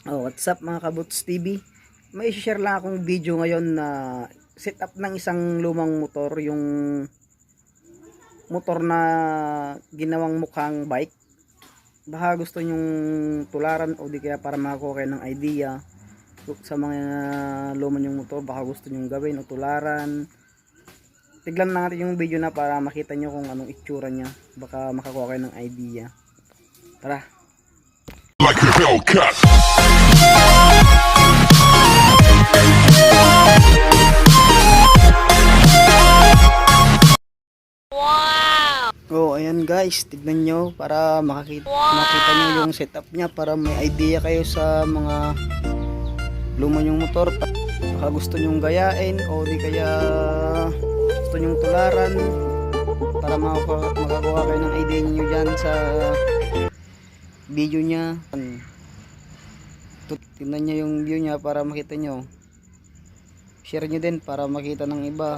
Oh, what's up mga Kabots TV? May share lang akong video ngayon na setup ng isang lumang motor, yung motor na ginawang mukhang bike. Baka gusto nyong tularan o di kaya para makakuha kayo ng idea sa mga luma nyong motor, baka gusto nyong gawin o tularan. Tignan na natin yung video na para makita nyo kung anong itsura niya. Baka makakuha kayo ng idea. Tara! Like a Hellcat. Oh, ayan guys, tignan nyo para makita nyo yung setup niya para may idea kayo sa mga luma nyong motor. Baka gusto nyong gayain o di kaya gusto nyong tularan para makakuha kayo ng idea nyo dyan sa video niya. Tignan nyo yung view niya para makita nyo. Share nyo din para makita ng iba.